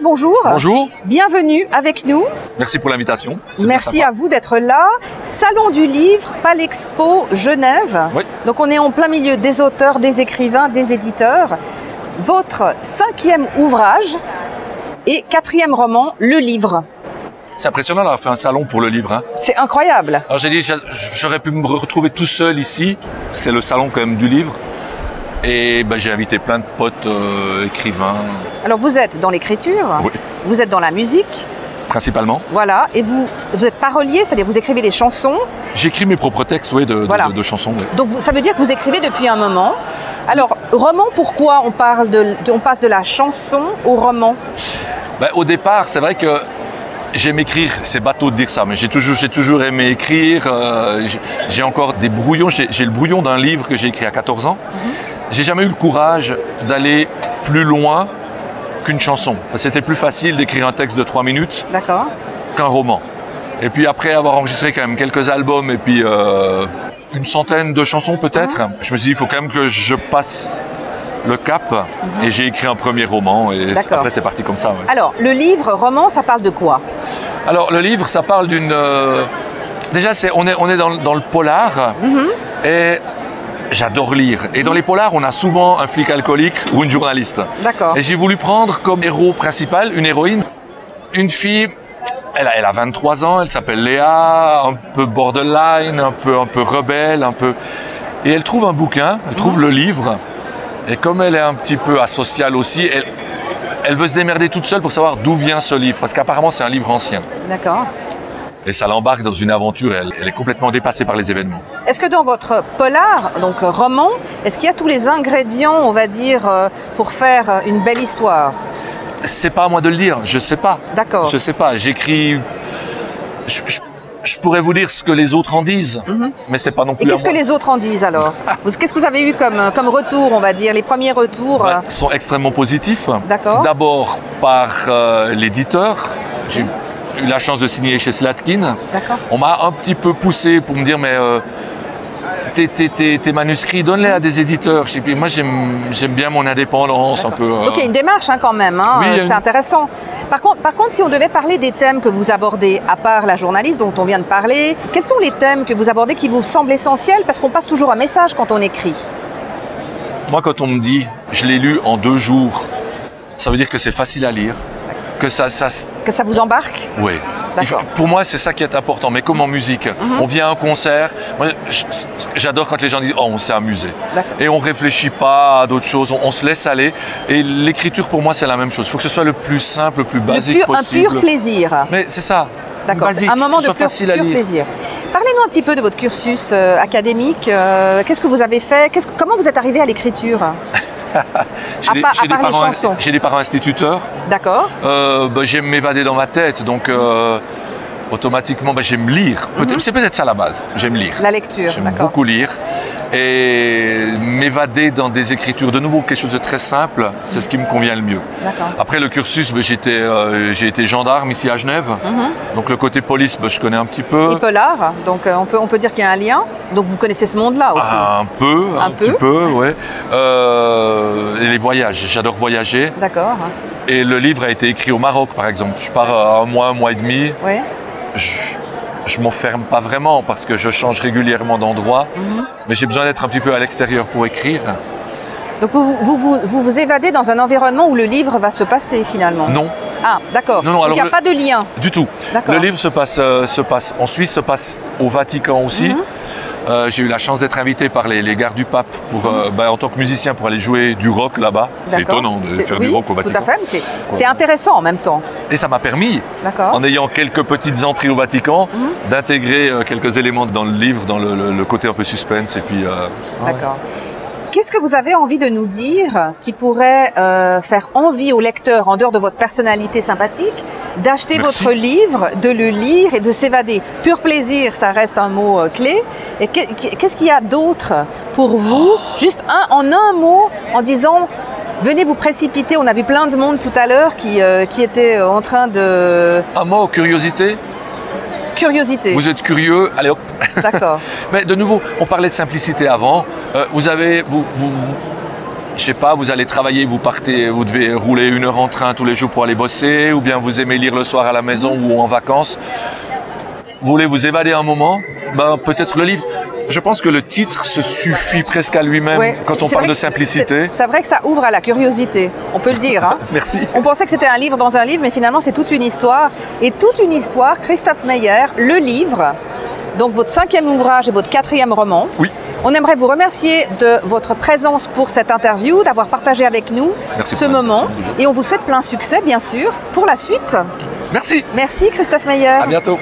Pierre, bonjour. Bonjour. Bienvenue avec nous. Merci pour l'invitation. Merci à vous d'être là. Salon du livre, Palexpo, Genève. Oui. Donc on est en plein milieu des auteurs, des écrivains, des éditeurs. Votre 5e ouvrage et 4e roman, Le Livre. C'est impressionnant d'avoir fait un salon pour le livre. Hein. C'est incroyable. Alors j'ai dit, j'aurais pu me retrouver tout seul ici. C'est le salon quand même du livre. Et ben, j'ai invité plein de potes écrivains. Alors vous êtes dans l'écriture, Oui. Vous êtes dans la musique, Principalement. voilà, et vous êtes parolier, c'est-à-dire vous écrivez des chansons. J'écris mes propres textes, oui, de chansons. Oui. Donc ça veut dire que vous écrivez depuis un moment. Alors, roman, pourquoi on passe de la chanson au roman? Ben, au départ, c'est vrai que j'aime écrire, c'est bateau de dire ça, mais j'ai toujours aimé écrire. J'ai encore des brouillons, j'ai le brouillon d'un livre que j'ai écrit à 14 ans. J'ai jamais eu le courage d'aller plus loin qu'une chanson. C'était plus facile d'écrire un texte de 3 minutes qu'un roman. Et puis après avoir enregistré quand même quelques albums et puis une centaine de chansons peut-être, je me suis dit il faut quand même que je passe le cap et j'ai écrit un premier roman et après c'est parti comme ça. Ouais. Alors, le livre, roman, ça parle de quoi? Alors le livre, ça parle d'une... Déjà, on est dans le polar et j'adore lire. Et dans les polars, on a souvent un flic alcoolique ou une journaliste. D'accord. Et j'ai voulu prendre comme héros principal une héroïne, une fille, elle a 23 ans, elle s'appelle Léa, un peu borderline, un peu rebelle, un peu... Et elle trouve un bouquin, elle trouve le livre. Et comme elle est un petit peu asociale aussi, elle veut se démerder toute seule pour savoir d'où vient ce livre. Parce qu'apparemment, c'est un livre ancien. D'accord. Et ça l'embarque dans une aventure, elle est complètement dépassée par les événements. Est-ce que dans votre polar, donc roman, est-ce qu'il y a tous les ingrédients, on va dire, pour faire une belle histoire? C'est pas à moi de le dire, je sais pas. D'accord. Je sais pas, j'écris... Je pourrais vous dire ce que les autres en disent, mais c'est pas non plus. Et qu'est-ce que les autres en disent alors? Qu'est-ce que vous avez eu comme retour, on va dire, les premiers retours? Sont extrêmement positifs. D'accord. D'abord par l'éditeur. J'ai eu la chance de signer chez Slatkin. D'accord. On m'a un petit peu poussé pour me dire mais tes manuscrits, donne-les à des éditeurs. Puis moi j'aime bien mon indépendance un peu. Donc il y a une démarche quand même, hein, oui, c'est intéressant. Par contre, si on devait parler des thèmes que vous abordez, à part la journaliste dont on vient de parler, quels sont les thèmes que vous abordez qui vous semblent essentiels? Parce qu'on passe toujours un message quand on écrit. Moi quand on me dit je l'ai lu en 2 jours, ça veut dire que c'est facile à lire. Que ça vous embarque? Oui. Pour moi, c'est ça qui est important. Mais comme en musique, on vient à un concert. Moi, j'adore quand les gens disent « Oh, on s'est amusé ». Et on ne réfléchit pas à d'autres choses, on se laisse aller. Et l'écriture, pour moi, c'est la même chose. Il faut que ce soit le plus simple, le plus basique possible. Un pur plaisir. Mais c'est ça. D'accord, un moment de pur plaisir. Parlez-nous un petit peu de votre cursus académique. Qu'est-ce que vous avez fait? Comment vous êtes arrivé à l'écriture? J'ai des parents instituteurs. D'accord. J'aime m'évader dans ma tête, donc automatiquement j'aime lire. C'est peut-être ça la base, j'aime lire. La lecture, j'aime beaucoup lire. Et m'évader dans des écritures, de nouveau quelque chose de très simple, c'est ce qui me convient le mieux. Après le cursus, j'ai été gendarme ici à Genève, donc le côté police, je connais un petit peu. Et polar, donc on peut dire qu'il y a un lien, donc vous connaissez ce monde-là aussi. Un petit peu, ouais. Et les voyages, j'adore voyager. D'accord. Et le livre a été écrit au Maroc par exemple, je pars un mois et demi. Oui. Je ne m'enferme pas vraiment parce que je change régulièrement d'endroit, mais j'ai besoin d'être un petit peu à l'extérieur pour écrire. Donc vous évadez dans un environnement où le livre va se passer finalement? Non. Ah, d'accord. Donc il n'y a pas de lien? Du tout. Le livre se passe en Suisse, se passe au Vatican aussi. J'ai eu la chance d'être invité par les gardes du pape en tant que musicien pour aller jouer du rock là-bas. C'est étonnant de faire du rock au Vatican. Tout à fait, c'est intéressant en même temps. Et ça m'a permis, en ayant quelques petites entrées au Vatican, d'intégrer quelques éléments dans le livre, dans le côté un peu suspense. D'accord. Qu'est-ce que vous avez envie de nous dire qui pourrait faire envie au lecteur, en dehors de votre personnalité sympathique, d'acheter votre livre, de le lire et de s'évader? Pur plaisir, ça reste un mot clé. Et qu'est-ce qu'il y a d'autre pour vous? Juste en un mot, en disant... Venez vous précipiter, on a vu plein de monde tout à l'heure qui était en train de... Un mot, curiosité. Curiosité. Vous êtes curieux, allez hop. D'accord. Mais de nouveau, on parlait de simplicité avant. je sais pas, vous allez travailler, vous partez, vous devez rouler 1 heure en train tous les jours pour aller bosser, ou bien vous aimez lire le soir à la maison ou en vacances. Vous voulez vous évader un moment, ben, peut-être le livre. Je pense que le titre se suffit presque à lui-même quand on parle de simplicité. C'est vrai que ça ouvre à la curiosité, on peut le dire. Hein. Merci. On pensait que c'était un livre dans un livre, mais finalement c'est toute une histoire. Et toute une histoire, Christophe Meyer, le livre, donc votre 5e ouvrage et votre 4e roman. Oui. On aimerait vous remercier de votre présence pour cette interview, d'avoir partagé avec nous ce moment. Et on vous souhaite plein succès, bien sûr, pour la suite. Merci. Merci Christophe Meyer. À bientôt.